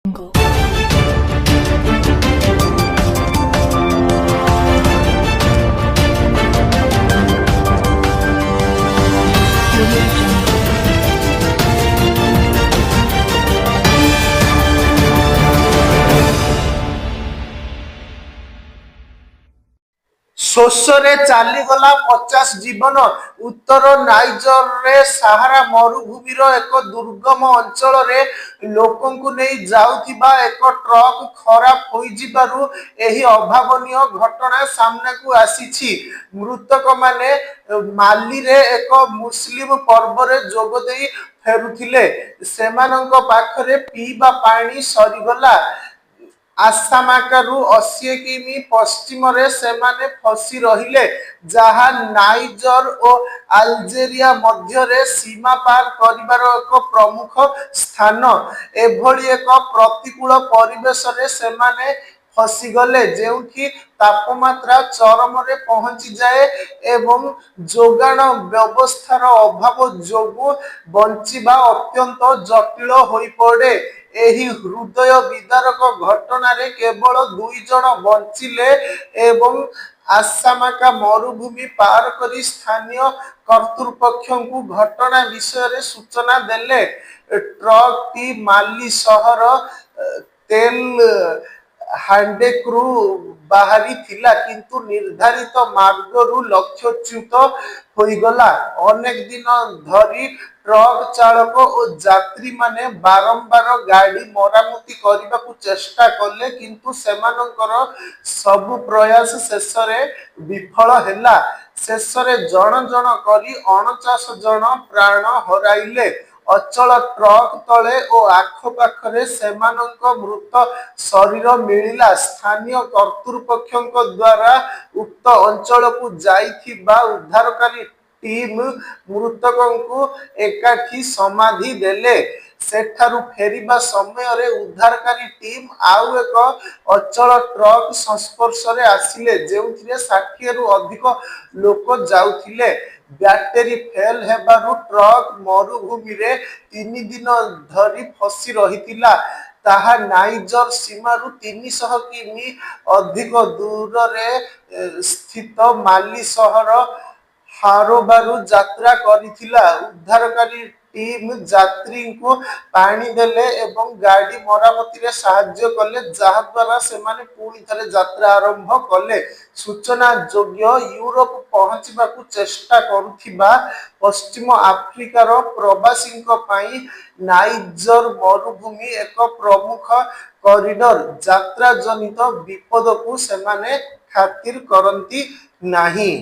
Jungle. Audio Jungle. ଶୋଷରେ ଚାଲିଗଲା 50 ଜୀବନ। ଉତ୍ତର ନାଇଜରରେ ସାହାରା ମରୁଭୂମିର ଏକ ଦୁର୍ଗମ ଅଞ୍ଚଳରେ ଲୋକଙ୍କୁ ନେଇ ଯାଉଥିବା ଏକ ଟ୍ରକ୍ ଖରାପ ହୋଇଯିବାରୁ ଏହି ଅଭାବନୀୟ ଘଟଣା ସାମ୍ନାକୁ ଆସିଛି। ମୃତକମାନେ ମାଲିରେ ଏକ ମୁସଲିମ ପର୍ବରେ ଯୋଗ ଦେଇ ଫେରୁଥିଲେ। ସେମାନଙ୍କ ପାଖରେ ପିଇବା ପାଣି ସରିଗଲା। ଆସାମାକାରୁ 80 କିମି ପଶ୍ଚିମରେ ସେମାନେ ଫସି ରହିଲେ, ଯାହା ନାଇଜର ଓ ଆଲଜେରିଆ ମଧ୍ୟରେ ସୀମା ପାର କରିବାର ଏକ ପ୍ରମୁଖ ସ୍ଥାନ। ଏଭଳି ଏକ ପ୍ରତିକୂଳ ପରିବେଶରେ ସେମାନେ ଫସିଗଲେ ଯେଉଁଠି ତାପମାତ୍ରା ଚରମରେ ପହଞ୍ଚିଯାଏ ଏବଂ ଯୋଗାଣ ବ୍ୟବସ୍ଥାର ଅଭାବ ଯୋଗୁଁ ବଞ୍ଚିବା ଅତ୍ୟନ୍ତ ଜଟିଳ ହୋଇପଡ଼େ। ଏହି ହୃଦୟ ବିଦାରକ ଘଟଣାରେ କେବଳ 2 ଜଣ ବଞ୍ଚିଲେ ଏବଂ ଆସାମାକା ମରୁଭୂମି ପାର କରି ସ୍ଥାନୀୟ କର୍ତ୍ତୃପକ୍ଷଙ୍କୁ ଘଟଣା ବିଷୟରେ ସୂଚନା ଦେଲେ। ଟ୍ରକଟି ମାଲି ସହର ତେଲ ହାଣ୍ଡେକରୁ ବାହାରିଥିଲା କିନ୍ତୁ ନିର୍ଦ୍ଧାରିତ ମାର୍ଗରୁ ଲକ୍ଷ୍ୟଚ୍ୟୁତ ହୋଇଗଲା। ଅନେକ ଦିନ ଧରି ଟ୍ରକ୍ ଚାଳକ ଓ ଯାତ୍ରୀମାନେ ବାରମ୍ବାର ଗାଡ଼ି ମରାମତି କରିବାକୁ ଚେଷ୍ଟା କଲେ କିନ୍ତୁ ସେମାନଙ୍କର ସବୁ ପ୍ରୟାସ ଶେଷରେ ବିଫଳ ହେଲା। ଶେଷରେ ଜଣ ଜଣ କରି 49 ଜଣ ପ୍ରାଣ ହରାଇଲେ। ଅଚଳ ଟ୍ରକ୍ ତଳେ ଓ ଆଖପାଖରେ ସେମାନଙ୍କ ମୃତ ଶରୀର ମିଳିଲା। ସ୍ଥାନୀୟ କର୍ତ୍ତୃପକ୍ଷଙ୍କ ଦ୍ୱାରା ଉକ୍ତ ଅଞ୍ଚଳକୁ ଯାଇଥିବା ଉଦ୍ଧାରକାରୀ ଟିମ୍ ମୃତକଙ୍କୁ ଏକାଠି ସମାଧି ଦେଲେ। ସେଠାରୁ ଫେରିବା ସମୟରେ ଉଦ୍ଧାରକାରୀ ଟିମ୍ ଆଉ ଏକ ଅଚଳ ଟ୍ରକ୍ ସଂସ୍ପର୍ଶରେ ଆସିଲେ ଯେଉଁଥିରେ 60ରୁ ଅଧିକ ଲୋକ ଯାଉଥିଲେ। ବ୍ୟାଟେରୀ ଫେଲ୍ ହେବାରୁ ଟ୍ରକ୍ ମରୁଭୂମିରେ 3 ଦିନ ଧରି ଫସି ରହିଥିଲା। ତାହା ନାଇଜର ସୀମାରୁ 300 କିମି ଅଧିକ ଦୂରରେ ସ୍ଥିତ ମାଲି ସହର ହାରୋବାରୁ ଯାତ୍ରା କରିଥିଲା। ଉଦ୍ଧାରକାରୀ ଟିମ୍ ଯାତ୍ରୀଙ୍କୁ ପାଣି ଦେଲେ ଏବଂ ଗାଡ଼ି ମରାମତିରେ ସାହାଯ୍ୟ କଲେ, ଯାହାଦ୍ୱାରା ସେମାନେ ପୁଣି ଥରେ ଯାତ୍ରା ଆରମ୍ଭ କଲେ। ସୂଚନାଯୋଗ୍ୟ, ୟୁରୋପ ପହଞ୍ଚିବାକୁ ଚେଷ୍ଟା କରୁଥିବା ପଶ୍ଚିମ ଆଫ୍ରିକାର ପ୍ରବାସୀଙ୍କ ପାଇଁ ନାଇଜର ମରୁଭୂମି ଏକ ପ୍ରମୁଖ କରିଡର। ଯାତ୍ରା ଜନିତ ବିପଦକୁ ସେମାନେ ଖାତିର କରନ୍ତି ନାହିଁ।